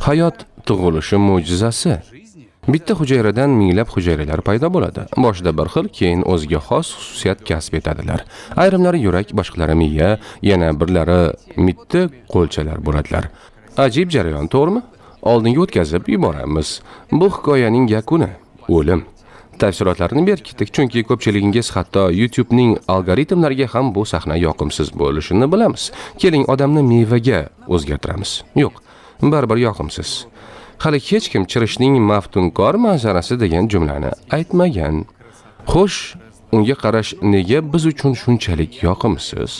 Hayot tug'ilishi mo'jizasi. Bitta hujayradan minglab hujayralar paydo bo'ladi. Boshida bir xil, keyin o'ziga xos xususiyat kasb etadilar. Ayrimlari yurak, boshqalari miya, yana birlari mitti qo'lchalar bo'ladilar. Ajib jarayon, to'g'rimi? Oldinga o'tkazib yuboramiz. Bu hikoyaning yakuni o'lim. Tafsilotlarini berkitdik, chunki ko'pchiligingiz hatto YouTube'ning algoritmlariga ham bu sahna yoqimsiz bo'lishini bilamiz. Keling, odamni mevaga o'zgartiramiz. Yo'q, baribir yoqimsiz. Hali hech kim chirishning maftunkor manzarasi degan jumlani aytmagan. Xo'sh, unga qarash nega biz uchun shunchalik yoqimsiz?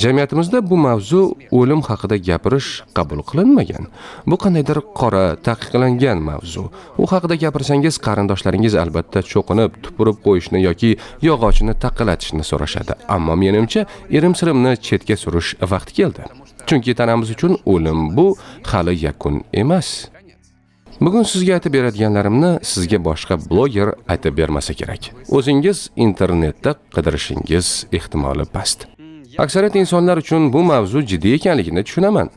Jamiyatimizda bu mavzu o'lim haqida gapirish qabul qilinmagan. Bu qandaydir qora taqiqlangan mavzu. U haqida gapirsangiz qarindoshlaringiz albatta cho'qinib, tupurib qo'yishni yoki yog'ochini taqalatishni so'rashadi. Ammo menimcha, irim-sirimni chetga surish vaqti keldi. Chunki tanamiz uchun o'lim bu hali yakun emas. Bugun sizga aytib beradiganlarimni sizga boshqa bloger aytib bermasa kerak. O'zingiz internetda qidirishingiz ehtimoli past. Aksariyat insonlar uchun bu mavzu jiddiy ekanligini tushunaman.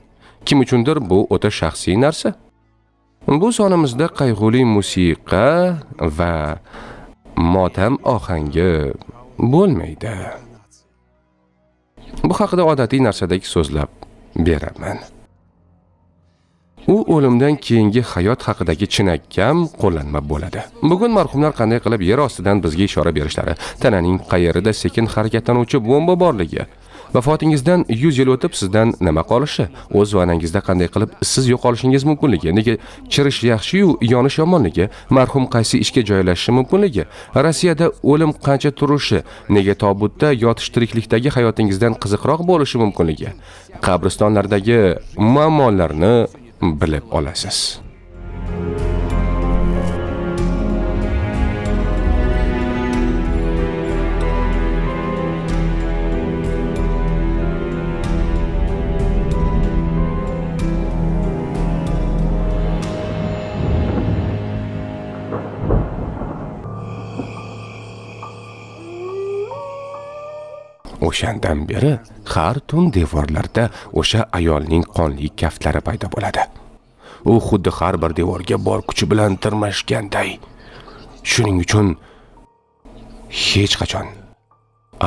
Kim uchundir bu o'ta shaxsiy narsa. Bu sonimizda qayg'uli musiqa va motam ohangi bo'lmaydi. Bu haqida odatiy narsadek so'zlab beraman. U o'limdan keyingi hayot haqidagi chinakam qo'llanma bo'ladi. Bugun marhumlar qanday qilib yer ostidan bizga ishora berishlari, tananing qayerida sekin harakatlanuvchi bomba borligi, vafotingizdan 100 yil o'tib sizdan nima qolishi, o'z vonangizda qanday qilib siz yo'qolishingiz mumkinligi, nega chirish yaxshi-yu yonish yomonligi, marhum qaysi ishga joylashishi mumkinligi, Rossiyada o'lim qancha turishi, nega tobutda yotish tiriklikdagi hayotingizdan qiziqroq bo'lishi mumkinligi, qabristonlardagi muammolarni bilib olasiz. O'shandan beri har tun devorlarda o'sha ayolning qonli kaftlari paydo bo'ladi. U xuddi har bir devorga bor kuchi bilan tirmashganday. Shuning uchun hech qachon,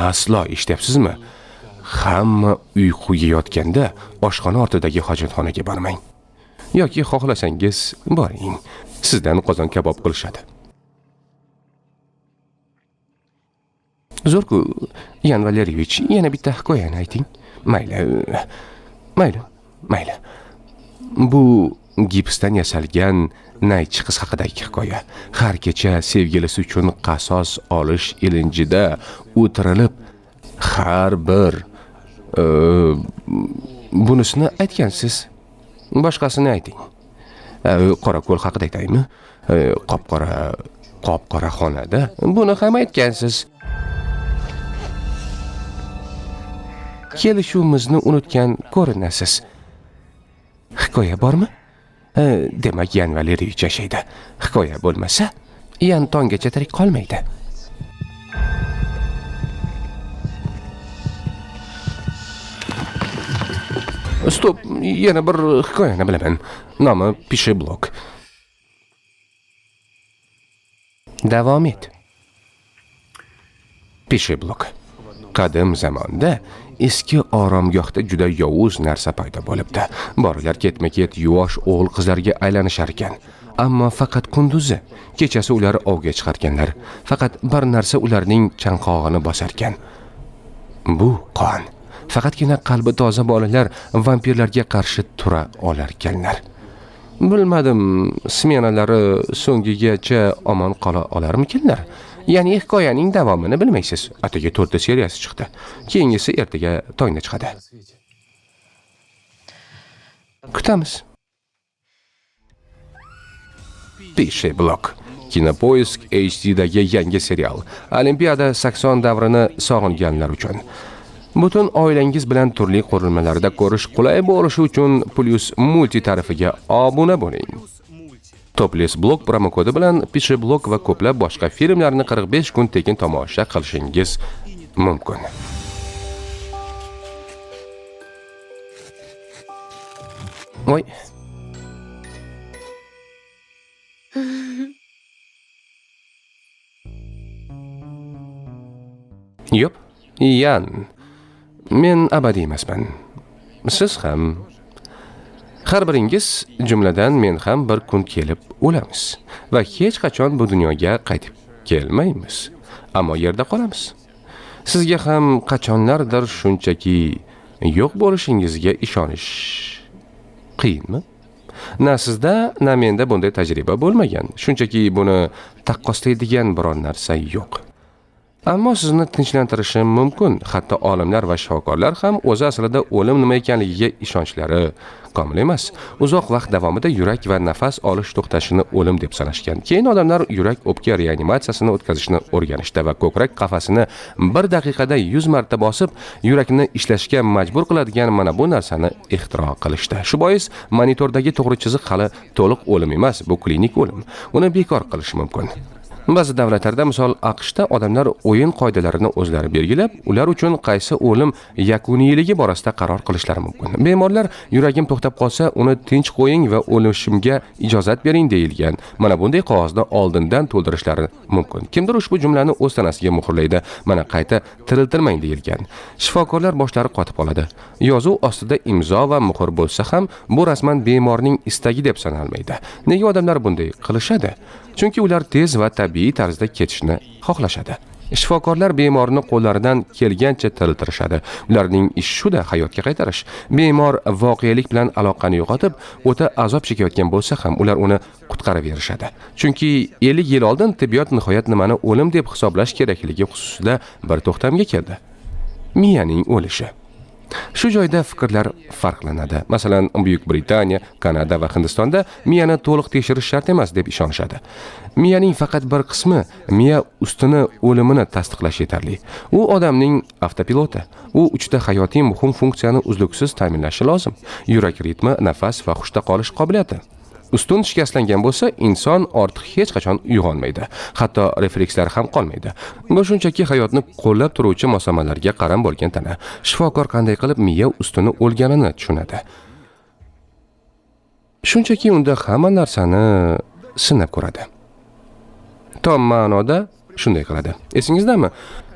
aslo eshityapsizmi? Hamma uyquga yotganda oshxona ortidagi hojatxonaga bormang. Yoki xohlasangiz boring. Sizdan qozon kabob qilishadi. Zo'rku, Yan Valeriyevich, yana bitta hikoyani ayting. Mayli. Bu gipsdan yasalgan naychi qiz haqidagi hikoya. Har kecha sevgilisi uchun qasos olish ilinjida o'tirilib, har bir bunisini aytgansiz. Boshqasini ayting. Qora ko'l haqida aytaymi? Qop-qora xonada buni ham aytgansiz. Kelishuvimizni unutgan ko'rinasiz. Hikoya bormi? Demak, Yan Valeriyevich yashaydi. Hikoya bo'lmasa, Yan tonggacha tirik qolmaydi. Stop, yana bir hikoyani bilaman. Nomi Pishiblok. Davom et. Pishiblok. Qadim zamonda eski oromgohda juda yovuz narsa paydo bo'libdi. Borilar ketma-ket yuvosh o'g'il qizlarga aylanishar ekan. Ammo faqat kunduzi, kechasi ular ovga chiqarganlar. Faqat bir narsa ularning chanqog'ini bosar ekan. Bu qon. Faqatgina qalbi toza bolalar vampirlarga qarshi tura olar ekanlar. Bilmadim, smenalari so'ngigacha omon qola olarmikinlar? Ya'ni hikoyaning davomini bilmaysiz. Atigi 4ta seriyasi chiqdi. Keyingisi ertaga tongda chiqadi. Kutamiz. Pishiblok. Kinopoisk HD'dagi yangi serial. Olimpiada 80 davrini sog'inganlar uchun. Butun oilangiz bilan turli qurilmalarda ko'rish qulay bo'lishi uchun Plus Multi tarifiga obuna bo'ling. Topless blok promo kodi bilan Pishiblok va ko'plab boshqa filmlarni 45 kun tekin tomosha qilishingiz mumkin. Voy, Yo'q, Yan. Men abadiy emasman. Siz ham. Har biringiz, jumladan men ham bir kun kelib o'lamiz va hech qachon bu dunyoga qaytib kelmaymiz. Ammo yerda qolamiz. Sizga ham qachonlardir shunchaki yo'q bo'lishingizga ishonish qiyinmi? Na sizda, na menda bunday tajriba bo'lmagan. Shunchaki buni taqqoslaydigan biror narsa yo'q. Ammo sizni tinchlantirishim mumkin. Hatto olimlar va shifokorlar ham o'zi aslida o'lim nima ekanligiga ishonchlari komil emas. Uzoq vaqt davomida yurak va nafas olish to'xtashini o'lim deb sanashgan. Keyin odamlar yurak-o'pka reanimatsiyasini o'tkazishni o'rganishdi va ko'krak qafasini 1 daqiqada 100 marta bosib, yurakni ishlashga majbur qiladigan mana bu narsani ixtiro qilishdi. Shu bois monitordagi to'g'ri chiziq hali to'liq o'lim emas, bu klinik o'lim. Uni bekor qilish mumkin. Ba'zi davlatlarda, misol AQShda odamlar o'yin qoidalarini o'zlari belgilab, ular uchun qaysi o'lim yakuniyligi borasida qaror qilishlari mumkin. Bemorlar yuragim to'xtab qolsa, uni tinch qo'ying va o'lishimga ijozat bering deyilgan. Mana bunday qog'ozni oldindan to'ldirishlari mumkin. Kimdir ushbu jumlani o'z tanasiga muhrlaydi. Mana qayta tiriltirmang deyilgan. Shifokorlar boshlari qotib qoladi. Yozuv ostida imzo va muhr bo'lsa ham, bu rasman bemorning istagi deb sanalmaydi. Nega odamlar bunday qilishadi? Chunki ular tez va tabiiy tarzda ketishni xohlashadi. Shifokorlar bemorni qo'llaridan kelgancha tiriltirishadi. Ularning ishi shuda hayotga qaytarish. Bemor voqelik bilan aloqani yo'qotib, o'ta azob chekayotgan bo'lsa ham ular uni qutqarib berishadi. Chunki 50 yil oldin tibbiyot nihoyat nimani o'lim deb hisoblash kerakligi xususida bir to'xtamga keldi. Miyaning o'lishi. Shu joyda fikrlar farqlanadi. Masalan, Buyuk Britaniya, Kanada va Hindistonda miyani to'liq tekshirish shart emas deb ishonishadi. Miyaning faqat bir qismi, miya ustuni o'limini tasdiqlash yetarli. U odamning avtopiloti. U uchta hayotiy muhim funksiyani uzluksiz ta'minlashi lozim. Yurak ritmi, nafas va xushda qolish qobiliyati. Ustun shikastlangan bo'lsa, inson ortiq hech qachon uyg'onmaydi. Hatto reflekslar ham qolmaydi. Bu shunchaki hayotni qo'llab turuvchi mosamalarga qaram bo'lgan tana. Shifokor qanday qilib miya ustuni o'lganini tushunadi. Shunchaki unda hamma narsani sinab ko'radi. Tom ma'noda shunday qiladi. Esingizdami?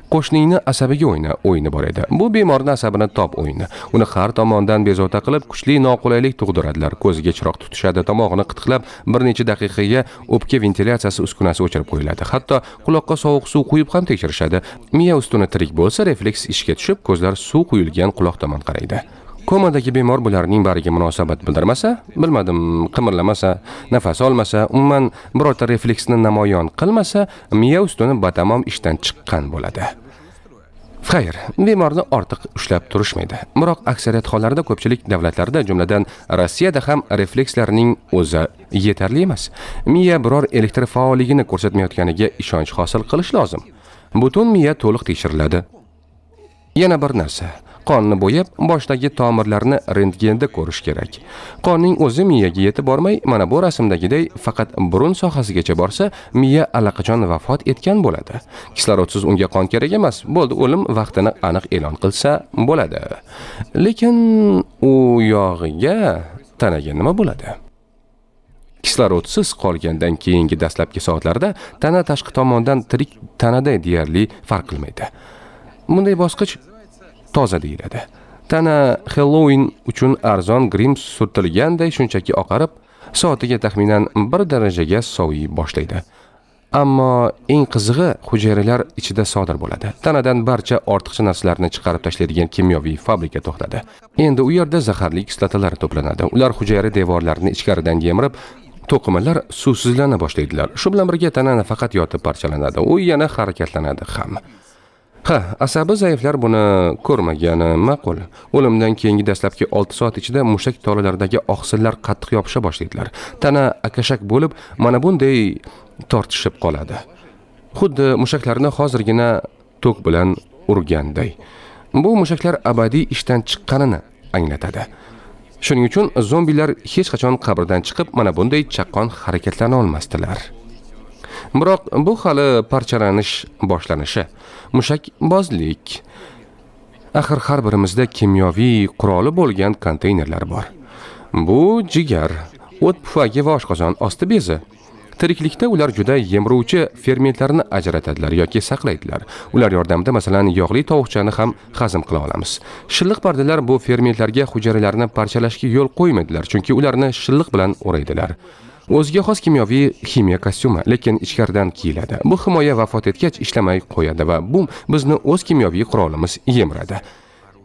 Qo'shningni asabiga o'yini bor edi. Bu bemorning asabini top o'yini. Uni har tomondan bezovta qilib, kuchli noqulaylik tug'diradilar. Ko'ziga chiroq tutishadi, tomog'ini qitqilab, bir necha daqiqaga o'pka ventilyatsiyasi uskunasi o'chirib qo'yiladi. Hatto quloqqa sovuq suv quyib ham tekshirishadi. Miya ustuni tirik bo'lsa, refleks ishga tushib, ko'zlar suv quyilgan quloq tomon qaraydi. Komadagi bemor bularning bariga munosabat bildirmasa, bilmadim, qimirlamasa, nafas olmasa, umuman birorta refleksni namoyon qilmasa, miya ustuni batamom ishdan chiqqan bo'ladi. Xayr, bemorni ortiq ushlab turishmaydi. Biroq aksariyat hollarda ko'pchilik davlatlarda, jumladan Rossiyada ham reflekslarning o'zi yetarli emas. Miya biror elektr faolligini ko'rsatmayotganiga ishonch hosil qilish lozim. Butun miya to'liq tekshiriladi. Yana bir narsa, qonni bo'yab, boshdagi tomirlarni rentgenda ko'rish kerak. Qonning o'zi miyaga yetib bormay, mana bu rasmdagiday faqat burun sohasigacha borsa, miya allaqachon vafot etgan bo'ladi. Kislorodsiz unga qon kerak emas, bo'ldi, o'lim vaqtini aniq e'lon qilsa bo'ladi. Lekin u yog'iga tanaga nima bo'ladi? Kislorodsiz qolgandan keyingi dastlabki soatlarda tana tashqi tomondan tirik tanaday deyarli farq qilmaydi. Bunday bosqich toza deyiladi. Tana Halloween uchun arzon grim surtilganday shunchaki oqarib, soatiga taxminan 1 darajaga soviy boshlaydi. Ammo eng qizig'i hujayralar ichida sodir bo'ladi. Tanadan barcha ortiqcha narsalarni chiqarib tashlaydigan kimyoviy fabrika to'xtadi. Endi u yerda zaharli kislotalar to'planadi. Ular hujayra devorlarini ichkaridan yemirib, to'qimalar suvsizlana boshlaydilar. Shu bilan birga tana nafaqat yotib parchalanadi, u yana harakatlanadi ham. Asabi zaiflar buni ko'rmagani ma'qul. O'limdan keyingi dastlabki 6 soat ichida mushak tolalaridagi oqsillar qattiq yopisha boshlaydilar. Tana akashak bo'lib, mana bunday tortishib qoladi. Xuddi mushaklarni hozirgina tok bilan urganday. Bu mushaklar abadiy ishdan chiqqanini anglatadi. Shuning uchun zombilar hech qachon qabrdan chiqib, mana bunday chaqqon harakatlana olmasdilar. Biroq bu hali parchalanish boshlanishi. Mushakbozlik. Axir har birimizda kimyoviy quroli bo'lgan konteynerlar bor. Bu jigar, o't pufagi va oshqozon osti bezi. Tiriklikda ular juda yemrovchi fermentlarni ajratadilar yoki saqlaydilar. Ular yordamida masalan yog'li tovuqchani ham hazm qila olamiz. Shilliq pardalar bu fermentlarga hujayralarni parchalashga yo'l qo'ymaydilar, chunki ularni shilliq bilan o'raydilar. O'ziga xos kimyoviy ximiya kostyumi, lekin ichkaridan kiyiladi. Bu himoya vafot etgach ishlamay qo'yadi va bu bizni o'z kimyoviy qurolimiz yemradi.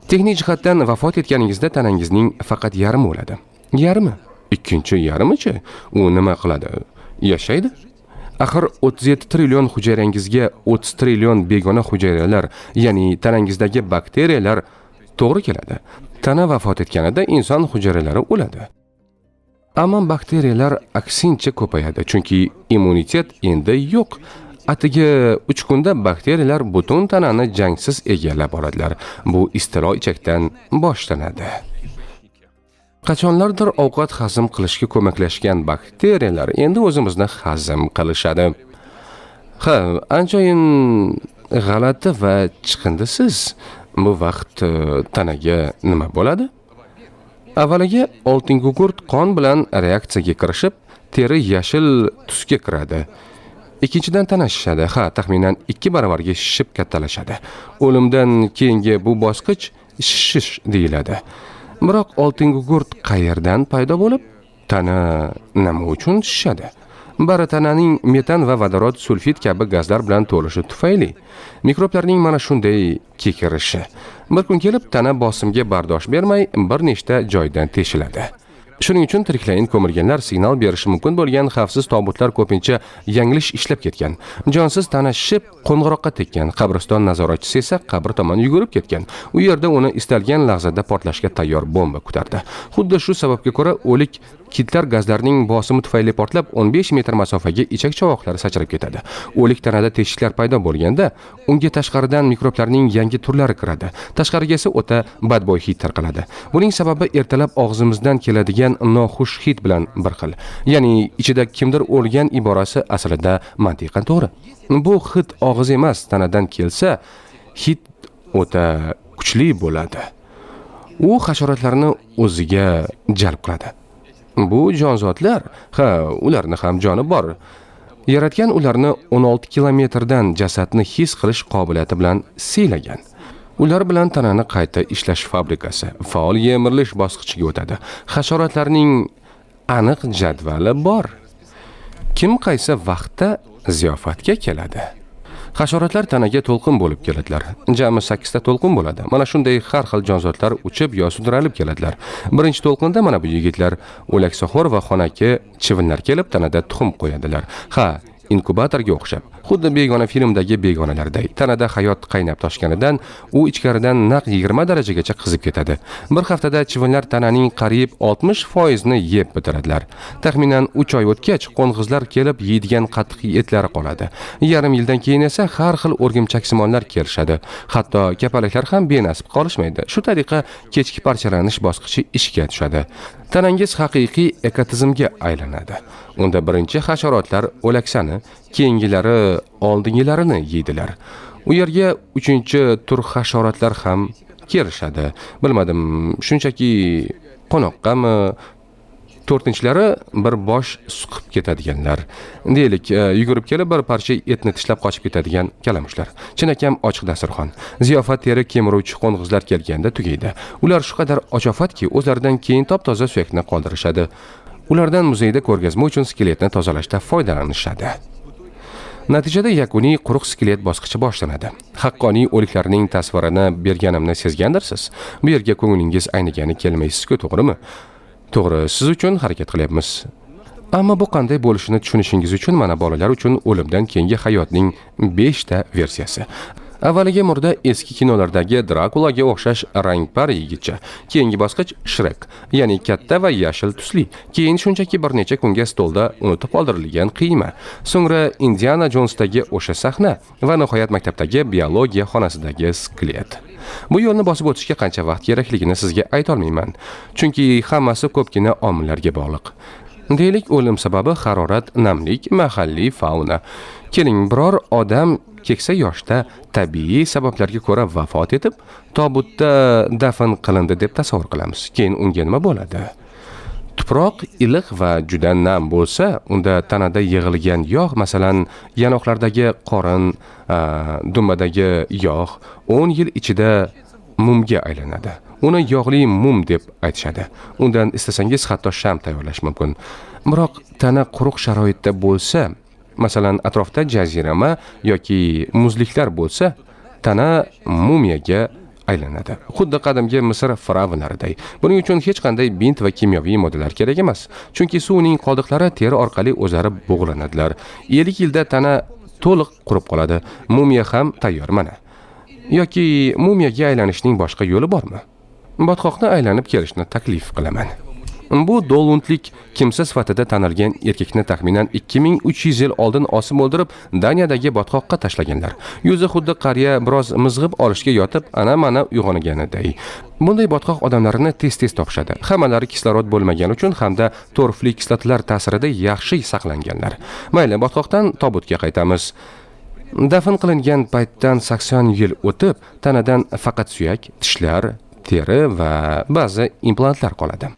Texnik jihatdan vafot etganingizda tanangizning faqat yarmi o'ladi. Yarmi? Ikkinchi yarmichi? U nima qiladi? Yashaydi? Axir 37 trillion hujayrangizga 30 trillion begona hujayralar, ya'ni tanangizdagi bakteriyalar to'g'ri keladi. Tana vafot etganida inson hujayralari o'ladi. Ammo bakteriyalar aksincha ko'payadi, chunki immunitet endi yo'q. Atigi 3 kunda bakteriyalar butun tanani jangsiz egallab oladilar. Bu istilo ichakdan boshlanadi. Qachonlardir ovqat hazm qilishga ko'maklashgan bakteriyalar endi o'zimizni hazm qilishadi. Ha, anchayin g'alati va chiqindisiz. Bu vaqt tanaga nima bo'ladi? Avvaliga oltin gugurt qon bilan reaksiyaga kirishib, teri yashil tusga kiradi. Ikkinchidan tana shishadi. Ha, taxminan 2 baravarga shishib kattalashadi. O'limdan keyingi bu bosqich shishish deyiladi. Biroq oltin gugurt qayerdan paydo bo'lib, tana nima uchun shishadi? Bari tananing metan va vodorod sulfid kabi gazlar bilan to'lishi tufayli. Mikroblarning mana shunday kekirishi. Bir kun kelib tana bosimga bardosh bermay bir nechta joydan teshiladi. Shuning uchun tiriklayin ko'milganlar signal berishi mumkin bo'lgan xavfsiz tobutlar ko'pincha yanglish ishlab ketgan. Jonsiz tana shishib, qo'ng'iroqqa tekkan. Qabriston nazoratchisi esa qabr tomon yugurib ketgan. U yerda uni istalgan lahzada portlashga tayyor bomba kutardi. Xuddi shu sababga ko'ra o'lik kitlar gazlarning bosimi tufayli portlab 15 metr masofaga ichak chovoqlari sachrab ketadi. O'lik tanada teshiklar paydo bo'lganda, unga tashqaridan mikroblarning yangi turlari kiradi. Tashqariga esa o'ta badbo'y hid tarqaladi. Buning sababi ertalab og'zimizdan keladigan noxush hid bilan bir xil. Ya'ni ichida kimdir o'lgan iborasi aslida mantiqan to'g'ri. Bu hid og'iz emas, tanadan kelsa, hid o'ta kuchli bo'ladi. U hasharotlarni o'ziga jalb qiladi. Bu jonzotlar, ha, ularni ham joni bor. Yaratgan ularni 16 kilometrdan jasadni his qilish qobiliyati bilan siylagan. Ular bilan tanani qayta ishlash fabrikasi faol yemirilish bosqichiga o'tadi. Hasharotlarning aniq jadvali bor. Kim qaysi vaqtda ziyofatga keladi? Hasharotlar tanaga to'lqin bo'lib keladilar. Jami 8 ta to'lqin bo'ladi. Mana shunday har xil jonzotlar uchib yo sudralib keladilar. Birinchi to'lqinda mana bu yigitlar o'laksoxo'r va xonaki chivinlar kelib tanada tuxum qo'yadilar. Ha, inkubatorga o'xshab, xuddi begona filmdagi begonalarday. Tanada hayot qaynab toshganidan u ichkaridan naq 20 darajagacha qizib ketadi. Bir haftada chivinlar tananing qariyb 60% ni yeb bitiradilar. Taxminan 3 oy o'tgach qo'ng'izlar kelib yeydigan qattiq etlari qoladi. Yarim yildan keyin esa har xil o'rgimchaksimonlar kelishadi. Hatto kapalaklar ham benasib qolishmaydi. Shu tariqa kechki parchalanish bosqichi ishga tushadi. Tanangiz haqiqiy ekotizmga aylanadi. Unda birinchi hasharotlar o'laksani, keyingilari oldingilarini yeydilar. U yerga uchinchi tur hasharotlar ham kelishadi. Bilmadim, shunchaki qo'noqqami, to'rtinchilari bir bosh suqib ketadiganlar. Deylik, yugurib kelib bir parcha etni tishlab qochib ketadigan kalamushlar. Chinakam ochiq dasturxon. Ziyofat teri kemiruvchi qo'ng'izlar kelganda tugaydi. Ular shu qadar ochofatki, o'zlaridan keyin top-toza suyakni qoldirishadi. Ulardan muzeyda ko'rgazma uchun skeletni tozalashda foydalanishadi. Natijada yakuniy quruq skelet bosqichi boshlanadi. Haqqoniy o'liklarning tasvirini berganimni sezgandirsiz. Bu yerga ko'nglingiz aynigani kelmaysiz-ku, to'g'rimi? To'g'ri, siz uchun harakat qilyapmiz. Ammo bu qanday bo'lishini tushunishingiz uchun mana bolalar uchun o'limdan keyingi hayotning 5 ta versiyasi. Avvaliga murda eski kinolardagi Drakulaga o'xshash rangpar yigitcha. Keyingi bosqich Shrek, ya'ni katta va yashil tusli. Keyin shunchaki bir necha kunga stolda unutib qoldirilgan qiyma. So'ngra Indiana Jonesdagi o'sha sahna va nihoyat maktabdagi biologiya xonasidagi skelet. Bu yo'lni bosib o'tishga qancha vaqt kerakligini sizga ayta olmayman, chunki hammasi ko'pgina omillarga bog'liq. Deylik, o'lim sababi harorat, namlik, mahalliy fauna. Keling, biror odam keksa yoshda tabiiy sabablarga ko'ra vafot etib, tobutda dafn qilindi deb tasavvur qilamiz. Keyin unga nima bo'ladi? Tuproq iliq va juda nam bo'lsa, unda tanada yig'ilgan yog', masalan, yanoqlardagi qorin, dumbadagi yog' 10 yil ichida mumga aylanadi. Uni yog'li mum deb aytishadi. Undan istasangiz hatto sham tayyorlash mumkin. Biroq tana quruq sharoitda bo'lsa, masalan, atrofda jazirama yoki muzliklar bo'lsa, tana mumiyaga aylanadi. Xuddi qadimgi Misr fir'avnlariday. Buning uchun hech qanday bint va kimyoviy moddalar kerak emas. Chunki suvning qoldiqlari teri orqali o'zlari bug'lanadilar. 50 yilda tana to'liq qurib qoladi. Mumiya ham tayyor mana. Yoki mumiyaga aylanishning boshqa yo'li bormi? Botqoqni aylanib kelishni taklif qilaman. Bu Dolundlik kimsa sifatida tanilgan erkakni taxminan 2300 yil oldin osib o'ldirib, Daniyadagi botqoqqa tashlaganlar. Yuzi xuddi qariya biroz mizg'ib olishga yotib, ana-mana uyg'onganiday. Bunday botqoq odamlarini tez-tez topishadi. Hammalari kislorod bo'lmagani uchun hamda torfli kislotalar ta'sirida yaxshi saqlanganlar. Mayli, botqoqdan tobutga qaytamiz. Dafn qilingan paytdan 80 yil o'tib, tanadan faqat suyak, tishlar, teri va ba'zi implantlar qoladi.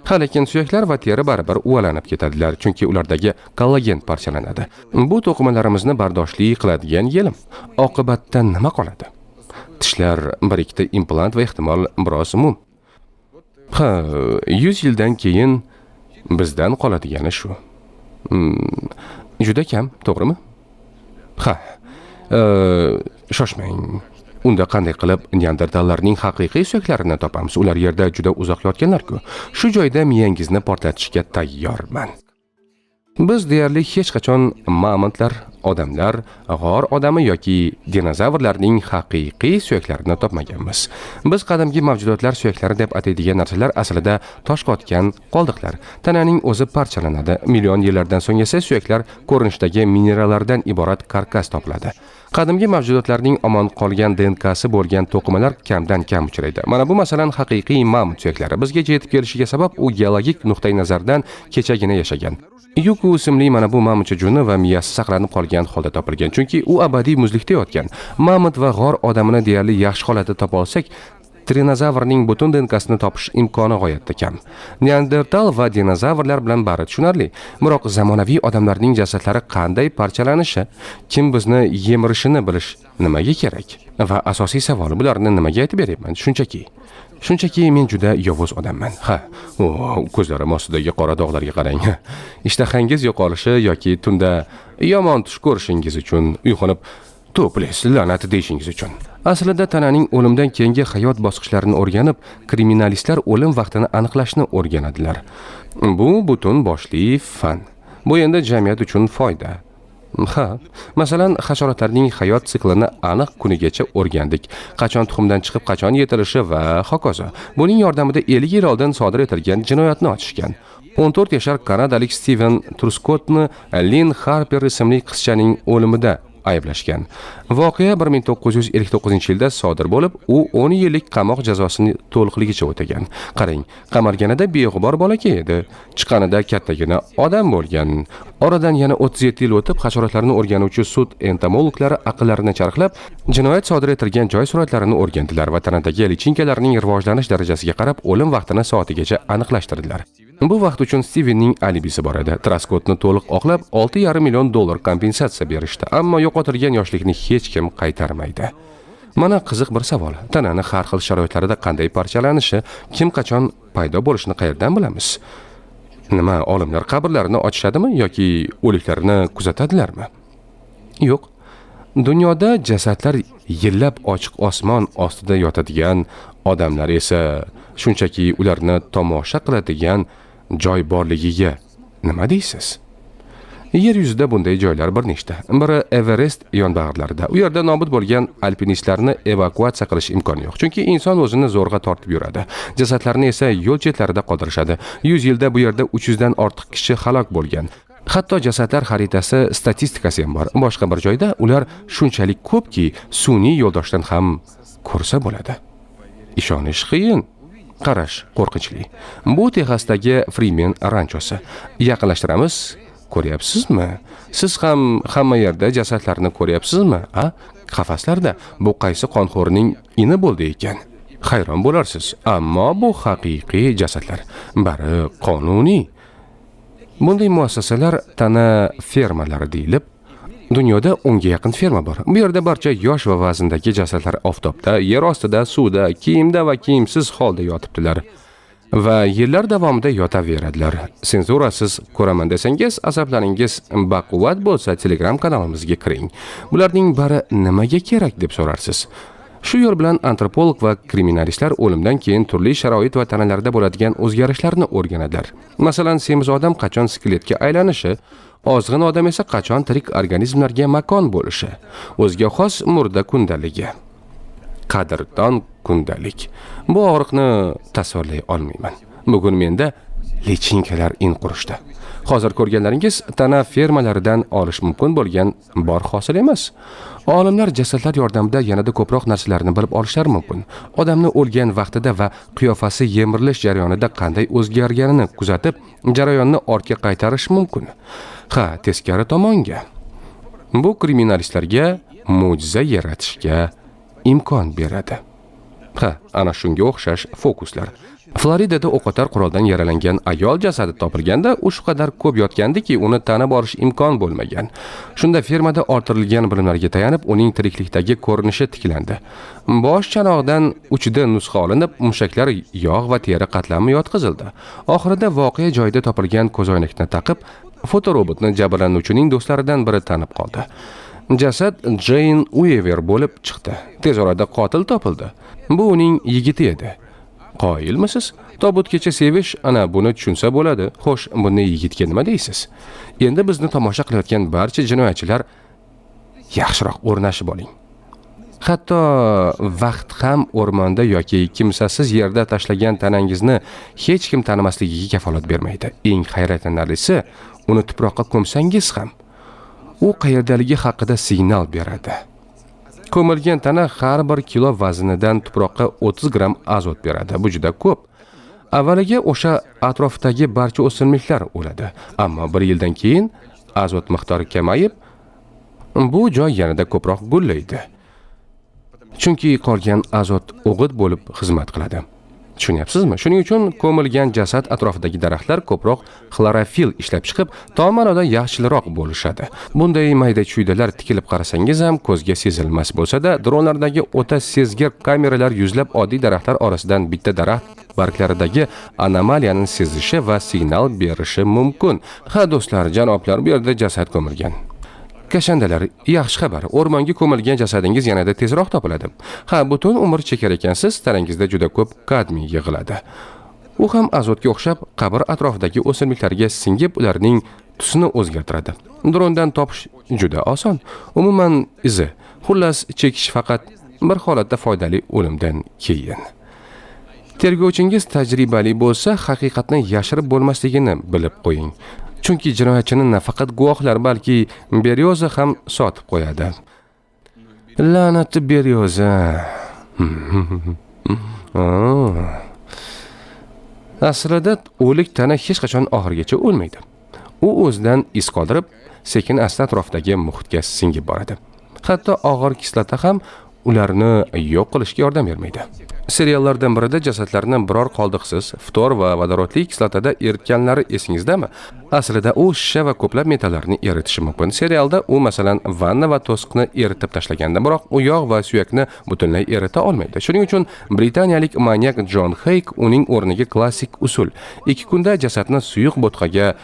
Lekin suyaklar va teri baribir uvalanib ketadilar, chunki ulardagi kollagen parchalanadi. Bu to'qimalarimizni bardoshli qiladigan yelim. Oqibatda nima qoladi? Tishlar, bir ikkita implant va ehtimol biroz mum. 100 yildan keyin bizdan qoladigani shu. Juda kam, to'g'rimi? Shoshmang. Unda qanday qilib neandertallarning haqiqiy suyaklarini topamiz? Ular yerda juda uzoq yotganlar-ku. Shu joyda miyangizni portlatishga tayyorman. Biz deyarli hech qachon mammontlar, odamlar, g'or odami yoki dinozavrlarning haqiqiy suyaklarini topmaganmiz. Biz qadimgi mavjudotlar suyaklari deb ataydigan narsalar aslida tosh qotgan qoldiqlar. Tananing o'zi parchalanadi. Million yillardan so'ng esa suyaklar ko'rinishdagi minerallardan iborat karkas topiladi. Qadimgi mavjudotlarning omon qolgan DNKsi bo'lgan to'qimalar kamdan kam uchraydi. Mana bu masalan haqiqiy mamont suyaklari. Bizga yetib kelishiga sabab u geologik nuqtai nazardan kechagina yashagan. Yuku ismli mana bu mamont juni va miyasi saqlanib qolgan holda topilgan, chunki u abadiy muzlikda yotgan. Mamont va g'or odamini deyarli yaxshi holatda topa olsak, trinozavrning butun DNKsini topish imkoni g'oyatda kam. Neandertal va dinozavrlar bilan bari tushunarli. Biroq zamonaviy odamlarning jasadlari qanday parchalanishi, kim bizni yemirishini bilish nimaga kerak? Va asosiy savol, bularni nimaga aytib beryapman? Shunchaki men juda yovuz odamman. Ko'zlarim ostidagi qora dog'larga qarang. Ishtahangiz yo'qolishi yoki tunda yomon tush ko'rishingiz uchun uyg'onib to'plis la'nat deyishingiz uchun. Aslida tananing o'limdan keyingi hayot bosqichlarini o'rganib, kriminalistlar o'lim vaqtini aniqlashni o'rganadilar. Bu butun boshli fan. Bu endi jamiyat uchun foyda. Masalan, hasharotlarning hayot siklini aniq kunigacha o'rgandik. Qachon tuxumdan chiqib, qachon yetilishi va hokazo. Buning yordamida 50 yil oldin sodir etilgan jinoyatni ochishgan. 14 yoshar kanadalik Steven Truscottni Lynn Harper ismli qizchaning o'limida ayblashgan. Voqea 1959-yilda sodir bo'lib, u 10 yillik qamoq jazosini to'liqligicha o'tagan. Qarang, qamalganida beg'ubor bolakay edi, chiqqanida kattagina odam bo'lgan. Oradan yana 37 yil o'tib, hasharotlarni o'rganuvchi sud entomologlari aqllarini charxlab, jinoyat sodir etilgan joy suratlarini o'rgandilar va tanadagi lichinkalarning rivojlanish darajasiga qarab, o'lim vaqtini soatigacha aniqlashtirdilar. Bu vaqt uchun Stevenning alibisi bor edi. Trascottni to'liq oqlab, $6,5 million kompensatsiya berishdi, ammo yo'qotilgan yoshlikni hech kim qaytarmaydi. Mana qiziq bir savol. Tanani har xil sharoitlarda qanday parchalanishi, kim qachon paydo bo'lishini qayerdan bilamiz? Nima, olimlar qabrlarini ochishadimi yoki o'liklarni kuzatadilarmi? Yo'q. Dunyoda jasadlar yillab ochiq osmon ostida yotadigan, odamlar esa shunchaki ularni tomosha qiladigan joy borligiga nima deysiz? Yer yuzida bunday joylar bir nechta. Biri Everest yonbag'irlarida. U yerda nobud bo'lgan alpinistlarni evakuatsiya qilish imkoni yo'q, chunki inson o'zini zo'rg'a tortib yuradi. Jasadlarni esa yo'l chetlarida qoldirishadi. 100 yilda bu yerda 300 dan ortiq kishi halok bo'lgan. Hatto jasadlar xaritasi statistikasi ham bor. Boshqa bir joyda ular shunchalik ko'pki, sun'iy yo'ldoshdan ham ko'rsa bo'ladi. Ishonish qiyin. Qarash qo'rqinchli. Bu Texasdagi Freeman ranchosi. Yaqinlashtiramiz. Ko'ryapsizmi? Siz ham hamma yerda jasadlarni ko'ryapsizmi? Qafaslarda bu qaysi qonxo'rning ini bo'ldi ekan? Hayron bo'larsiz, ammo bu haqiqiy jasadlar. Bari qonuniy. Bunday muassasalar tana fermalari deyilib, dunyoda 10 ga yaqin ferma bor. Bu yerda barcha yosh va vazndagi jasadlar oftobda, yer ostida, suvda, kiyimda va kiyimsiz holda yotibdilar. Va yillar davomida yotaveradilar. Senzurasiz ko'raman desangiz, asablaringiz baquvvat bo'lsa, Telegram kanalimizga kiring. Bularning bari nimaga kerak deb so'rarsiz. Shu yo'l bilan antropolog va kriminalistlar o'limdan keyin turli sharoit va tanalarda bo'ladigan o'zgarishlarni o'rganadilar. Masalan, semiz odam qachon skeletga aylanishi, ozg'in odam esa qachon tirik organizmlarga makon bo'lishi, o'ziga xos murda kundaligi. Qadrdon kundalik. Bu og'riqni tasvirlay olmayman. Bugun menda lichinkalar in qurishdi. Hozir ko'rganlaringiz tana fermalaridan olish mumkin bo'lgan bor hosil emas. Olimlar jasadlar yordamida yanada ko'proq narsalarni bilib olishlari mumkin. Odamni o'lgan vaqtida va qiyofasi yemirilish jarayonida qanday o'zgarganini kuzatib, jarayonni ortga qaytarish mumkin. Ha, teskari tomonga. Bu kriminalistlarga mo'jiza yaratishga imkon beradi. Ha, ana shunga o'xshash fokuslar. Floridada o'qotar quroldan yaralangan ayol jasadi topilganda u shu qadar ko'p yotgandiki, uni tanib olish imkon bo'lmagan. Shunda fermada orttirilgan bilimlarga tayanib, uning tiriklikdagi ko'rinishi tiklandi. Bosh chanog'idan uchida nusxa olinib, mushaklar, yog' va teri qatlami yotqizildi. Oxirida voqea joyida topilgan ko'zoynakni taqib, fotorobotni jabrlanuvchining do'stlaridan biri tanib qoldi. Jasad Jane Weaver bo'lib chiqdi. Tez orada qotil topildi. Bu uning yigiti edi. Qoyilmisiz? Tobutgacha sevish, ana buni tushunsa bo'ladi. Xo'sh, bunday yigitga nima deysiz? Endi bizni tomosha qilayotgan barcha jinoyatchilar yaxshiroq o'rnashib oling. Hatto vaqt ham o'rmonda yoki kimsasiz yerda tashlagan tanangizni hech kim tanimasligiga kafolat bermaydi. Eng hayratlanarlisi, uni tuproqqa ko'msangiz ham u qayerdaligi haqida signal beradi. Ko'milgan tana har bir kilo vaznidan tuproqqa 30 gram azot beradi. Bu juda ko'p. Avvaliga o'sha atrofdagi barcha o'simliklar o'ladi, ammo 1 yildan keyin azot miqdori kamayib, bu joy yanada ko'proq gullaydi. Chunki qolgan azot o'g'it bo'lib xizmat qiladi. Tushunyapsizmi? Shuning uchun ko'milgan jasad atrofidagi daraxtlar ko'proq xlorofil ishlab chiqib, tom ma'noda yaxshiroq bo'lishadi. Bunday mayda chuydalar tikilib qarasangiz ham ko'zga sezilmas bo'lsa-da, dronlardagi o'ta sezgir kameralar yuzlab oddiy daraxtlar orasidan bitta daraxt barglaridagi anomaliyani sezishi va signal berishi mumkin. Ha do'stlar, janoblar, bu yerda jasad ko'milgan. Kashandalar, yaxshi xabar. O'rmonga ko'milgan jasadingiz yanada tezroq topiladi. Ha, butun umr chekar ekansiz, tanangizda juda ko'p kadmiy yig'iladi. U ham azotga o'xshab qabr atrofidagi o'simliklarga singib, ularning tusini o'zgartiradi. Drondan topish juda oson. Umuman izi. Xullas, chekish faqat bir holatda foydali o'limdan keyin. Tergovchingiz tajribali bo'lsa, haqiqatni yashirib bo'lmasligini bilib qo'ying. Chunki jinoyatchini nafaqat guvohlar, balki Beryoza ham sotib qo'yadi. La'natli Beryoza. Aslida o'lik tana hech qachon oxirigacha o'lmaydi. U o'zidan iz qoldirib, sekin asta atrofdagi muhitga singib boradi. Hatto og'ir kislota ham ularni yo'q qilishga yordam bermaydi. Seriallardan birida jasadlarni biror qoldiqsiz, ftor va vodorodli kislotada eritganlari esingizdami? Aslida u shisha va ko'plab metallarni eritishi mumkin. Serialda u masalan vanna va to'siqni eritib tashlaganda, biroq u yog' va suyakni butunlay erita olmaydi. Shuning uchun britaniyalik manyak John Hayk uning o'rniga klassik usul 2 kunda jasadni suyuq bo'tqaga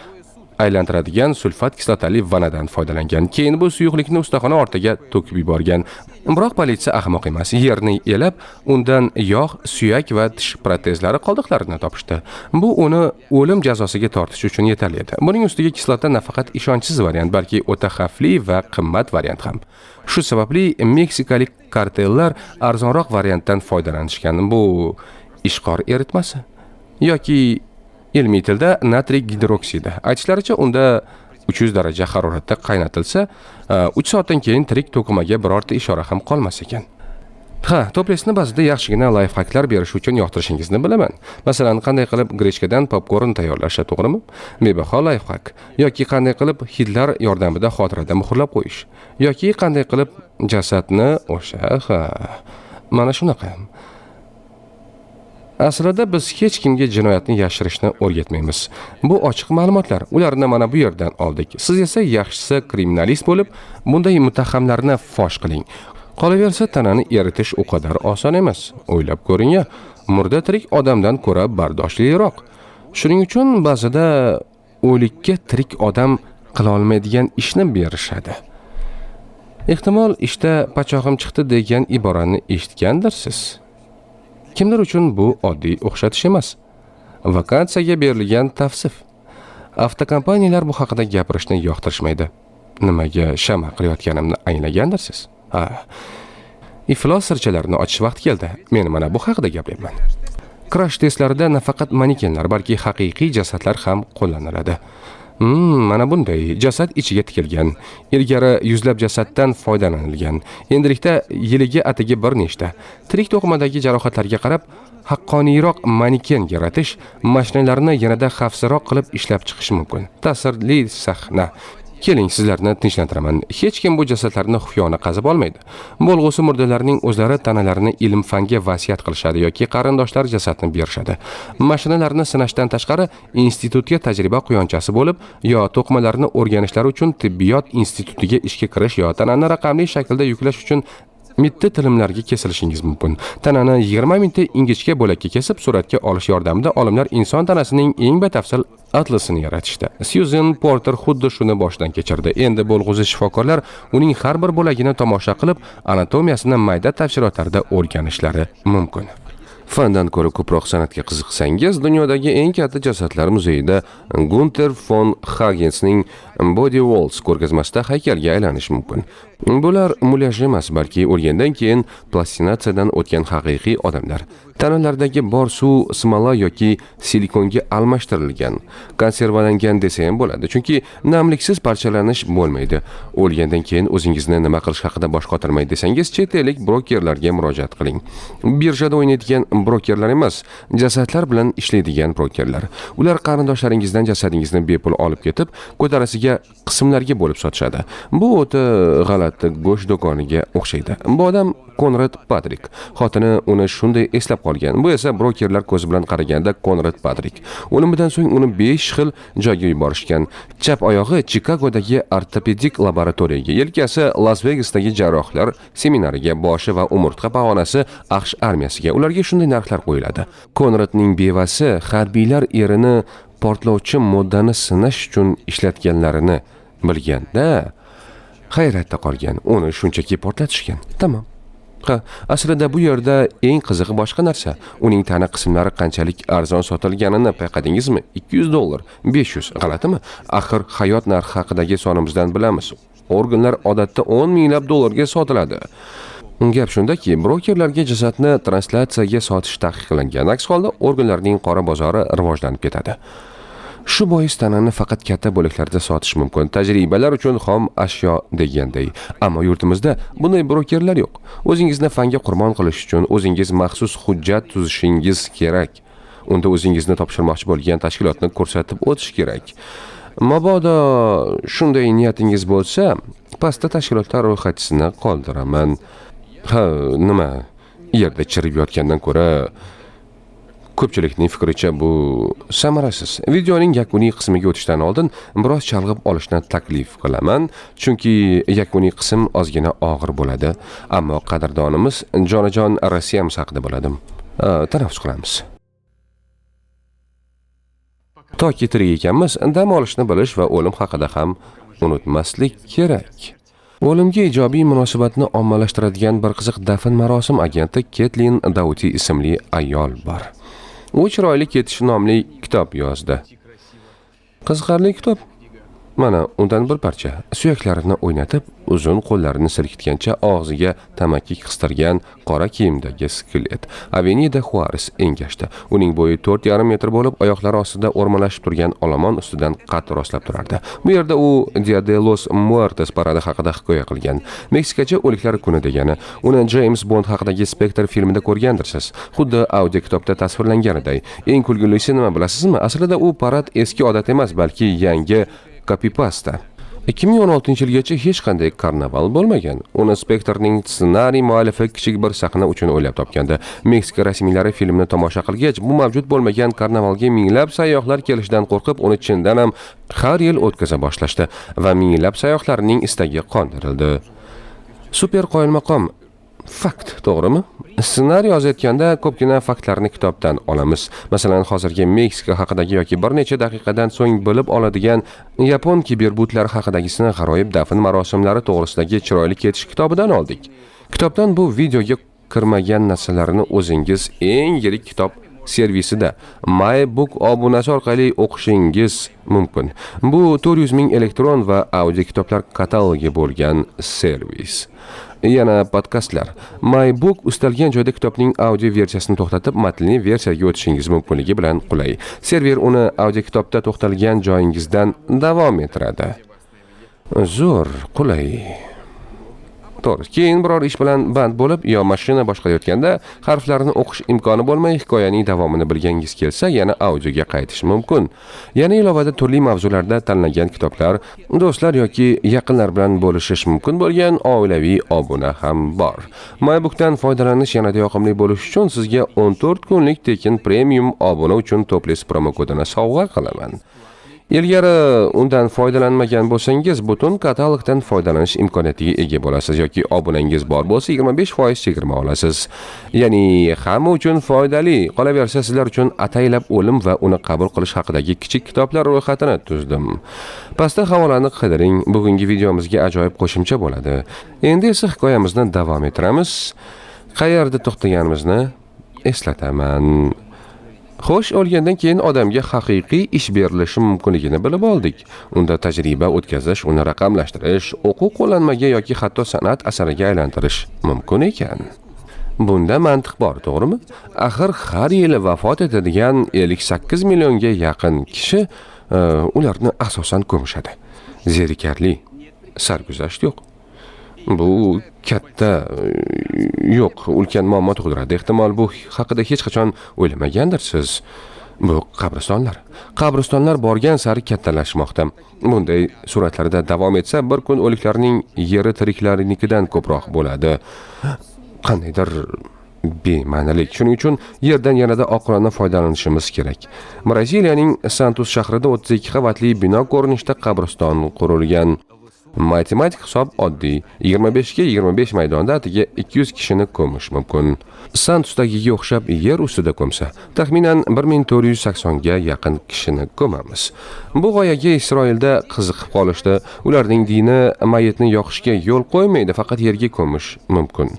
aylantiradigan sulfat kislotali vanadan foydalangan. Keyin bu suyuqlikni ustaxona ortiga to'kib yuborgan. Biroq politsiya ahmoq emas. Yerni elab, undan yog', suyak va tish protezlari qoldiqlarini topishdi. Bu uni o'lim jazosiga tortish uchun yetarli edi. Buning ustiga kislota nafaqat ishonchsiz variant, balki o'ta xavfli va qimmat variant ham. Shu sababli meksikalik kartellar arzonroq variantdan foydalanishgan. Bu ishqor eritmasi yoki ilmiy tilda natriy gidroksidi. Aytishlaricha, unda 300 daraja haroratda qaynatilsa, 3 soatdan keyin tirik to'qimaga birorta ishora ham qolmas ekan. Ha, to'plesni ba'zida yaxshigina layfhaklar berish uchun yoqtirishingizni bilaman. Masalan, qanday qilib grechkadan popkorn tayyorlash, to'g'rimi? Bebaho layfhak. Yoki qanday qilib hidlar yordamida xotirada muhrlab qo'yish. Yoki qanday qilib jasadni o'sha, mana shunaqa. Aslida biz hech kimga jinoyatni yashirishni o'rgatmaymiz. Bu ochiq ma'lumotlar. Ularni mana bu yerdan oldik. Siz esa yaxshisi kriminalist bo'lib, bunday muttahamlarni fosh qiling. Qolaversa, tanani eritish o qadar oson emas. O'ylab ko'ring-ya, murda tirik odamdan ko'ra bardoshliroq. Shuning uchun ba'zida o'likka tirik odam qila olmaydigan ishni berishadi. Ehtimol ishda pachog'im chiqdi degan iborani eshitgandirsiz. Kimlar uchun bu oddiy o'xshatish emas. Vakansiyaga berilgan tavsif. Avtokompaniyalar bu haqida gapirishni yoqtirishmaydi. Nimaga shama qilayotganimni anglagandirsiz? Iflos sirchalarini ochish vaqti keldi. Men mana bu haqida gapiryapman. Crash testlarida nafaqat manekenlar, balki haqiqiy jasadlar ham qo'llaniladi. Mana bunday jasad ichiga tikilgan. Ilgari yuzlab jasaddan foydalanilgan. Endilikda yiliga atigi bir nechta. Tirik to'qimadagi jarohatlarga qarab, haqqoniyroq maneken yaratish, mashinalarni yanada xavfsizroq qilib ishlab chiqish mumkin. Ta'sirli sahna. Keling, sizlarni tinchlantiraman. Hech kim bu jasadlarni xufiyona qazib olmaydi. Bo'lg'usi murdalarning o'zlari tanalarini ilm-fanga vasiyat qilishadi yoki qarindoshlar jasadni berishadi. Mashinalarni sinashdan tashqari institutga tajriba quyonchasi bo'lib, yo to'qimalarni o'rganishlari uchun tibbiyot institutiga ishga kirish yo tanani raqamli shaklda yuklash uchun mitti tilimlarga kesilishingiz mumkin. Tanani 20 mingta ingichka bo'lakka kesib suratga olish yordamida olimlar inson tanasining eng batafsil atlasini yaratishdi. Susan Porter xuddi shuni boshdan kechirdi. Endi bo'lg'usi shifokorlar uning har bir bo'lagini tomosha qilib, anatomiyasini mayda tafsilotlarda o'rganishlari mumkin. Fandan ko'ra ko'proq san'atga qiziqsangiz, dunyodagi eng katta jasadlar muzeyida Gunther von Hagensning Body Walls ko'rgazmasida haykalga aylanish mumkin. Bular mulyaj emas, balki o'lgandan keyin plastinatsiyadan o'tgan haqiqiy odamlar. Tanalardagi bor suv smola yoki silikonga almashtirilgan, konservalangan desa ham bo'ladi, chunki namliksiz parchalanish bo'lmaydi. O'lgandan keyin o'zingizni nima qilish haqida bosh qotirmay desangiz, chet ellik brokerlarga murojaat qiling. Birjada o'ynaydigan brokerlar emas, jasadlar bilan ishlaydigan brokerlar. Ular qarindoshlaringizdan jasadingizni bepul olib ketib, ko'tarasiga qismlarga bo'lib sotishadi. Bu o'ta g'alati go'sht do'koniga o'xshaydi. Bu odam Konrad Patrik. Xotini uni shunday eslab qolgan. Bu esa brokerlar ko'zi bilan qaraganda Konrad Patrik. O'limidan so'ng uni 5 xil joyga yuborishgan. Chap oyog'i Chikagodagi ortopedik laboratoriyaga, yelkasi Las Vegasdagi jarrohlar seminariga, boshi va umurtqa pog'onasi AQSh armiyasiga. Ularga shunday narxlar qo'yiladi. Konradning bevasi harbiylar erini portlovchi moddani sinash uchun ishlatganlarini bilganda hayratda qolgan. Uni shunchaki portlatishgan. Tamam. Aslida bu yerda eng qizig'i boshqa narsa. Uning tana qismlari qanchalik arzon sotilganini payqadingizmi? $200, 500, g'alatimi? Axir hayot narxi haqidagi sonimizdan bilamiz. Organlar odatda 10 minglab dollarga sotiladi. Gap shundaki, brokerlarga jasadni translyatsiyaga sotish taqiqlangan. Aks holda organlarning qora bozori rivojlanib ketadi. Shu bois tanani faqat katta bo'laklarda sotish mumkin. Tajribalar uchun xom ashyo deganday. Ammo yurtimizda bunday brokerlar yo'q. O'zingizni fanga qurbon qilish uchun o'zingiz maxsus hujjat tuzishingiz kerak. Unda o'zingizni topshirmoqchi bo'lgan tashkilotni ko'rsatib o'tish kerak. Mabodo shunday niyatingiz bo'lsa, pastda tashkilotlar ro'yxatisini qoldiraman. Nima? Yerda chirib yotgandan ko'ra ko'pchilikning fikricha bu samarasiz. Videoning yakuniy qismiga o'tishdan oldin biroz chalg'ib olishni taklif qilaman, chunki yakuniy qism ozgina og'ir bo'ladi, ammo qadrdonimiz jonajon Rossiyamiz haqida bo'ladi. Tanaffus qilamiz. Toki tirik ekanmiz, dam olishni bilish va o'lim haqida ham unutmaslik kerak. O'limga ijobiy munosabatni ommalashtiradigan bir qiziq dafn marosim agenti Ketlin Dauti ismli ayol bor. U chiroyli ketish nomli kitob yozdi. Qiziqarli kitob. Mana undan bir parcha. Suyaklarini o'ynatib, uzun qo'llarini silkitgancha og'ziga tamaki qistirgan qora kiyimdagi skelet. Avenida Juarez engashdi. Uning bo'yi 4,5 metr bo'lib, oyoqlari ostida o'rmalashib turgan olomon ustidan qad rostlab turardi. Bu yerda u Dia de los Muertos paradi haqida hikoya qilgan. Meksikacha o'liklar kuni degani. Uni James Bond haqidagi Spectre filmida ko'rgandirsiz. Xuddi audio kitobda tasvirlanganiday. Eng kulgilisi nima bilasizmi? Aslida u parad eski odat emas, balki yangi copy-pasta. 2016-yilgacha hech qanday karnaval bo'lmagan. Uni Spektrning ssenariy muallifi kichik bir sahna uchun o'ylab topgandi. Meksika rasmiylari filmni tomosha qilgach, bu mavjud bo'lmagan karnavalga minglab sayyohlar kelishidan qo'rqib, uni chindan ham har yil o'tkaza boshlashdi va minglab sayyohlarning istagi qondirildi. Super qoyilmaqom fakt, to'g'rimi? Ssenariy yozayotganda ko'pgina faktlarni kitobdan olamiz. Masalan, hozirgi Meksika haqidagi yoki bir necha daqiqadan so'ng bilib oladigan Yapon kiberbutlar haqidagisini g'aroyib dafn marosimlari to'g'risidagi chiroyli ketish kitobidan oldik. Kitobdan bu videoga kirmagan narsalarni o'zingiz eng yirik kitob servisida MyBook obunasi orqali o'qishingiz mumkin. Bu 400 ming elektron va audio kitoblar katalogi bo'lgan servis. Yana podkastlar. MyBook istalgan joyda kitobning audio versiyasini to'xtatib, matnli versiyaga o'tishingiz mumkinligi bilan qulay. Server uni audio kitobda to'xtalgan joyingizdan davom ettiradi. Zo'r, qulay. To'g'ri. Keyin biror ish bilan band bo'lib yo mashina boshqarayotganda harflarni o'qish imkoni bo'lmay hikoyaning davomini bilgangiz kelsa, yana audioga qaytish mumkin. Yana ilovada turli mavzularda tanlangan kitoblar, do'stlar yoki yaqinlar bilan bo'lishish mumkin bo'lgan oilaviy obuna ham bor. MyBookdan foydalanish yanada yoqimli bo'lishi uchun sizga 14 kunlik tekin premium obuna uchun Topless promo kodini sovg'a qilaman. Ilgari undan foydalanmagan bo'lsangiz, butun katalogdan foydalanish imkoniyatiga ega bo'lasiz yoki obunangiz bor bo'lsa 25% chegirma olasiz. Ya'ni hamma uchun foydali. Qolaversa, sizlar uchun ataylab o'lim va uni qabul qilish haqidagi kichik kitoblar ro'yxatini tuzdim. Pastda havolani qidiring. Bugungi videomizga ajoyib qo'shimcha bo'ladi. Endi esa hikoyamizni davom ettiramiz. Qayerda to'xtaganimizni eslataman. Xo'sh, o'lgandan keyin odamga haqiqiy ish berilishi mumkinligini bilib oldik. Unda tajriba o'tkazish, uni raqamlashtirish, o'quv qo'llanmaga yoki hatto san'at asariga aylantirish mumkin ekan. Bunda mantiq bor, to'g'rimi? Axir har yili vafot etadigan 58 millionga yaqin kishi ularni asosan ko'mishadi. Zerikarli, sarguzasht yo'q. Bu katta yo'q, ulkan muammo tug'diradi. Ehtimol bu haqida hech qachon o'ylamagandirsiz. Bu qabristonlar. Qabristonlar borgan sari kattalashmoqda. Bunday suratlarda davom etsa, bir kun o'liklarning yeri tiriklarinikidan ko'proq bo'ladi. Qandaydir bema'nilik. Shuning uchun yerdan yanada oqilona foydalanishimiz kerak. Braziliyaning Santos shahrida 32 qavatli bino ko'rinishida qabriston qurilgan. Matematik hisob oddiy. 25 ga 25 maydonda atiga 200 kishini ko'mish mumkin. Santosdagiga o'xshab yer ustida ko'msa, taxminan 1480 ga yaqin kishini ko'mamiz. Bu g'oyaga Isroilda qiziqib qolishdi. Ularning dini mayitni yoqishga yo'l qo'ymaydi, faqat yerga ko'mish mumkin.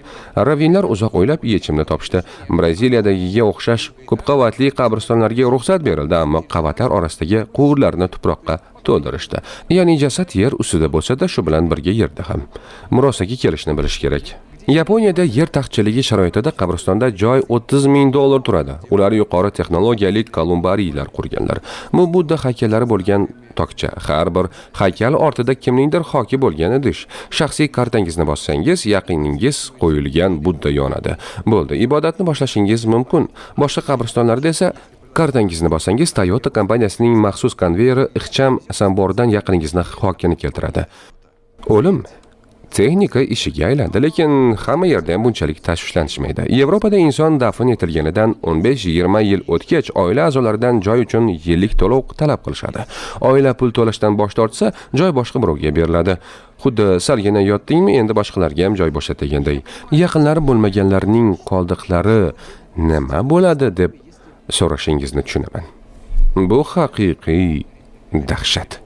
Ravinlar uzoq o'ylab yechimni topishdi. Braziliyadagiga o'xshash ko'p qavatli qabristonlarga ruxsat berildi, ammo qavatlar orasidagi quvurlarni tuproqqa to'ldirishdi. Ya'ni jasad yer ustida bo'lsa-da, shu bilan birga yerda ham. Murosaga kelishni bilish kerak. Yaponiyada yer taqchilligi sharoitida qabristonda joy $30 ming turadi. Ular yuqori texnologiyali kolumbariylar qurganlar. Bu Budda haykallari bo'lgan tokcha. Har bir haykal ortida kimningdir xoki bo'lgan idish. Shaxsiy kartangizni bossangiz, yaqiningiz qo'yilgan Budda yonadi. Bo'ldi, ibodatni boshlashingiz mumkin. Boshqa qabristonlarda esa kartangizni bossangiz, Toyota kompaniyasining maxsus konveyeri ixcham sambordan yaqiningizni xokini keltiradi. O'lim texnika ishiga aylandi, lekin hamma yerda ham bunchalik tashvishlanishmaydi. Yevropada inson dafn etilganidan 15-20 yil o'tgach, oila a'zolaridan joy uchun yillik to'lov talab qilishadi. Oila pul to'lashdan bosh tortsa, joy boshqa birovga beriladi. Xuddi salgina yotdingmi, endi boshqalarga ham joy bo'shat deganday. Yaqinlari bo'lmaganlarning qoldiqlari nima bo'ladi deb so'rashingizni tushunaman. Bu haqiqiy dahshat.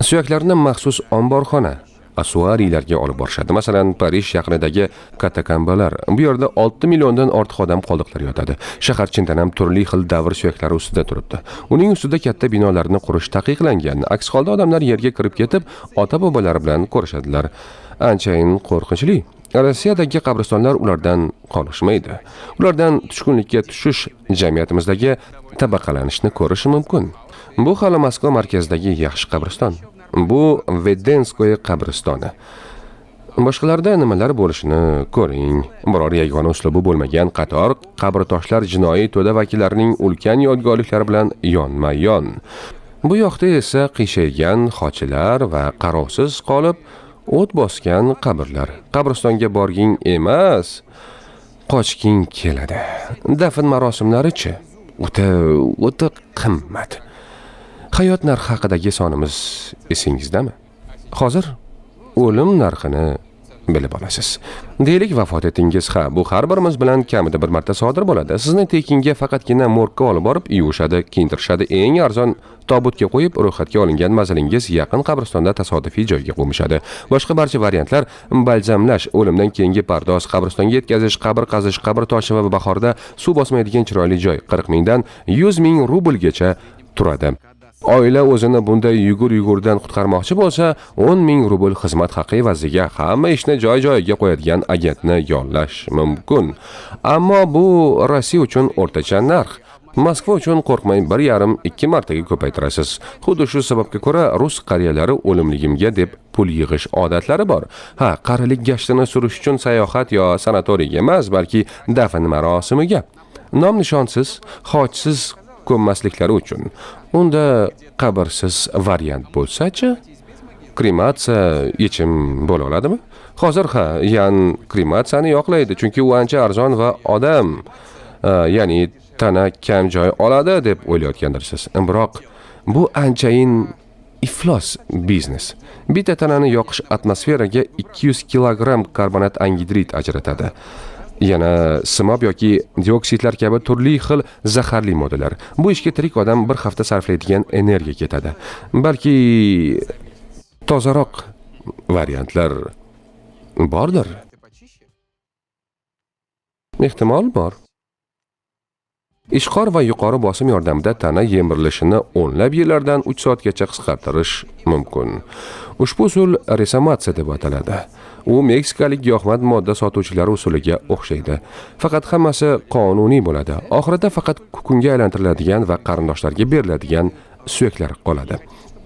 Suyaklarni maxsus omborxona asuariylarga olib borishadi. Masalan, Parij yaqinidagi katakombalar. Bu yerda 6 milliondan ortiq odam qoldiqlari yotadi. Shahar chindan ham turli xil davr suyaklari ustida turibdi. Uning ustida katta binolarni qurish taqiqlangan. Aks holda odamlar yerga kirib ketib, ota-bobolari bilan ko'rishadilar. Anchayin qo'rqinchli. Rossiyadagi qabristonlar ulardan qolishmaydi. Ulardan tushkunlikka tushish jamiyatimizdagi tabaqalanishni ko'rish mumkin. Bu hali Moskva markazidagi yaxshi qabriston. Bu Vedenskoye qabristoni. Boshqalarda nimalar bo'lishini ko'ring. Biror yagona uslubi bo'lmagan qator qabrtoshlar jinoiy to'da vakillarining ulkan yodgorliklari bilan yonma-yon. Bu yoqda esa qiyshaygan xochilar va qarovsiz qolib o't bosgan qabrlar. Qabristonga borging emas, qochging keladi. Dafn marosimlari-chi? O'ta qimmat. Hayot narxi haqidagi sonimiz esingizdami? Hozir o'lim narxini bilib olasiz. Deylik, vafot etdingiz. Bu har birimiz bilan kamida bir marta sodir bo'ladi. Sizni tekinga faqatgina morgga olib borib yuvishadi, kiyintirishadi. Eng arzon tobutga qo'yib, ro'yxatga olingan manzilingiz yaqin qabristonda tasodifiy joyga qo'mishadi. Boshqa barcha variantlar balzamlash, o'limdan keyingi pardoz, qabristonga yetkazish, qabr qazish, qabr toshi va bahorda suv bosmaydigan chiroyli joy 40 mingdan 100 ming rublgacha turadi. Oila o'zini bunday yugur-yugurdan qutqarmoqchi bo'lsa, 10 ming rubl xizmat haqi evaziga hamma ishni joy-joyiga qo'yadigan agentni yollash mumkin. Ammo bu Rossiya uchun o'rtacha narx. Moskva uchun qo'rqmay 1,5-2 martaga ko'paytirasiz. Xuddi shu sababga ko'ra rus qariyalari o'limligimga deb pul yig'ish odatlari bor. Qarilik gashtini surish uchun sayohat yo sanatoriyga emas, balki dafn marosimiga. Nom-nishonsiz, xochsiz ko'mmasliklari uchun. Unda qabrsiz variant bo'lsa-chi? Krematsiya yechim bo'la oladimi? Hozir yan krematsiyani yoqlaydi, chunki u ancha arzon va odam, ya'ni tana kam joy oladi deb o'ylayotgandirsiz. Biroq bu anchayin iflos biznes. Bitta tanani yoqish atmosferaga 200 kilogramm karbonat angidrid ajratadi. Yana simob yoki dioksidlar kabi turli xil zaharli moddalar. Bu ishga tirik odam bir hafta sarflaydigan energiya ketadi. Balki tozaroq variantlar bordir. Ehtimol bor. Ishqor va yuqori bosim yordamida tana yemirilishini o'nlab yillardan 3 soatgacha qisqartirish mumkin. Ushbu usul resomatsiya deb ataladi. U meksikalik giyohvand modda sotuvchilari usuliga o'xshaydi. Faqat hammasi qonuniy bo'ladi. Oxirida faqat kukunga aylantiriladigan va qarindoshlarga beriladigan suyaklar qoladi.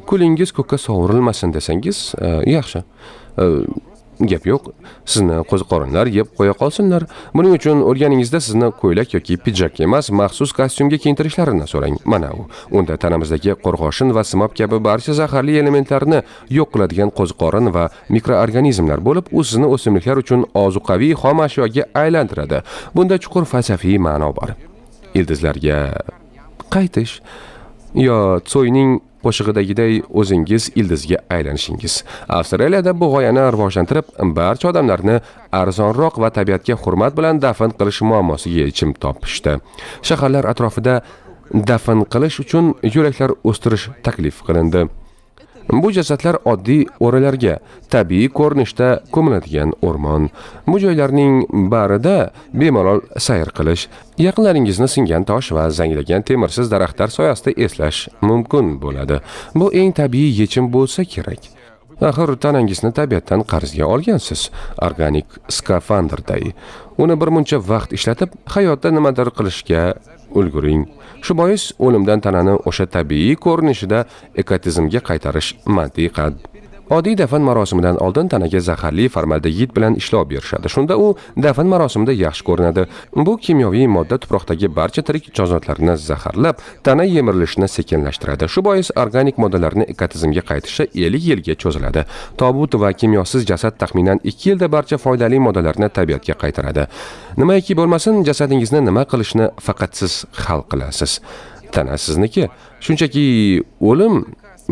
Kulingiz ko'kka sovurilmasin desangiz, yaxshi. Gap yo'q. Sizni qo'ziqorinlar yeb qo'ya qolsinlar. Buning uchun o'lganingizda sizni ko'ylak yoki pidjak emas, maxsus kostyumga kiyintirishlarini so'rang. Mana u. Unda tanamizdagi qo'rg'oshin va simob kabi barcha zaharli elementlarni yo'q qiladigan qo'ziqorin va mikroorganizmlar bo'lib, u sizni o'simliklar uchun ozuqaviy xom ashyoga aylantiradi. Bunda chuqur falsafiy ma'no bor. Ildizlarga qaytish yo Tsoyning qo'shig'idagiday o'zingiz ildizga aylanishingiz. Avstraliyada bu g'oyani rivojlantirib, barcha odamlarni arzonroq va tabiatga hurmat bilan dafn qilish muammosiga yechim topishdi. Shaharlar atrofida dafn qilish uchun yo'laklar o'stirish taklif qilindi. Bu jasadlar oddiy o'ralarga, tabiiy ko'rinishda ko'miladigan o'rmon. Bu joylarning barida bemalol sayr qilish, yaqinlaringizni singan tosh va zanglagan temirsiz daraxtlar soyasida eslash mumkin bo'ladi. Bu eng tabiiy yechim bo'lsa kerak. Axir tanangizni tabiatdan qarzga olgansiz, organik skafandrday. Uni bir muncha vaqt ishlatib, hayotda nimadir qilishga ulguring. Shu bois o'limdan tanani o'sha tabiiy ko'rinishida ekotizmga qaytarish mantiqan. Oddiy dafn marosimidan oldin tanaga zaharli formaldegid bilan ishlov berishadi. Shunda u dafn marosimida yaxshi ko'rinadi. Bu kimyoviy modda tuproqdagi barcha tirik jonzotlarni zaharlab, tana yemirilishini sekinlashtiradi. Shu bois organik moddalarning ekotizmga qaytishi 50 yilga cho'ziladi. Tobut va kimyosiz jasad taxminan 2 yilda barcha foydali moddalarni tabiatga qaytaradi. Nimaiki bo'lmasin, jasadingizni nima qilishni faqat siz hal qilasiz. Tana sizniki. Shunchaki o'lim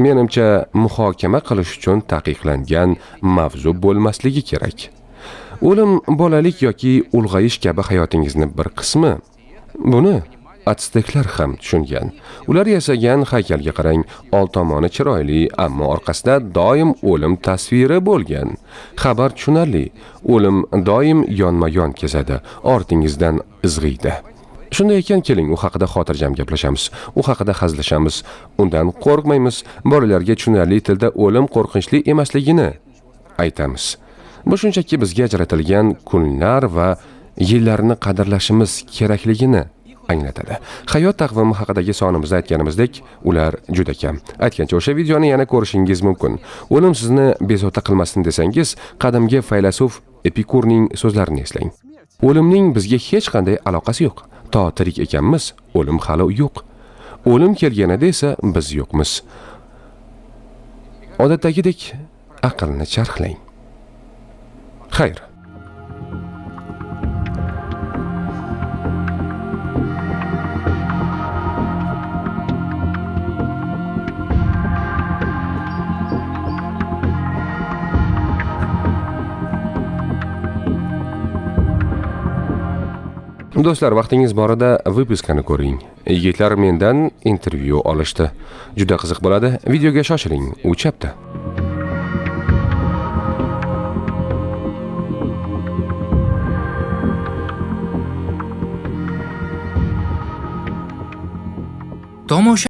menimcha muhokama qilish uchun taqiqlangan mavzu bo'lmasligi kerak. O'lim bolalik yoki ulg'ayish kabi hayotingizning bir qismi. Buni Azteklar ham tushungan. Ular yasagan haykalga qarang, old tomoni chiroyli, ammo orqasida doim o'lim tasviri bo'lgan. Xabar tushunarli. O'lim doim yonma-yon kezadi, ortingizdan izg'iydi. Shunday ekan, keling u haqida xotirjam gaplashamiz. U haqida hazillashamiz. Undan qo'rqmaymiz. Bolalarga tushunarli tilda o'lim qo'rqinchli emasligini aytamiz. Bu shunchaki bizga ajratilgan kunlar va yillarni qadrlashimiz kerakligini anglatadi. Hayot taqvimi haqidagi sonimizda aytganimizdek, ular juda kam. Aytgancha o'sha videoni yana ko'rishingiz mumkin. O'lim sizni bezovta qilmasin desangiz, qadimgi faylasuf Epikurning so'zlarini eslang. O'limning bizga hech qanday aloqasi yo'q. To tirik ekanmiz, o'lim hali yo'q. O'lim kelganida esa biz yo'qmiz. Odatdagidek aqlni charxlang. Xayr. Do'stlar, vaqtingiz borida vipiskani ko'ring. Yigitlar mendan intervyu olishdi. Juda qiziq bo'ladi. Videoga shoshiling. U chapda. Tomosha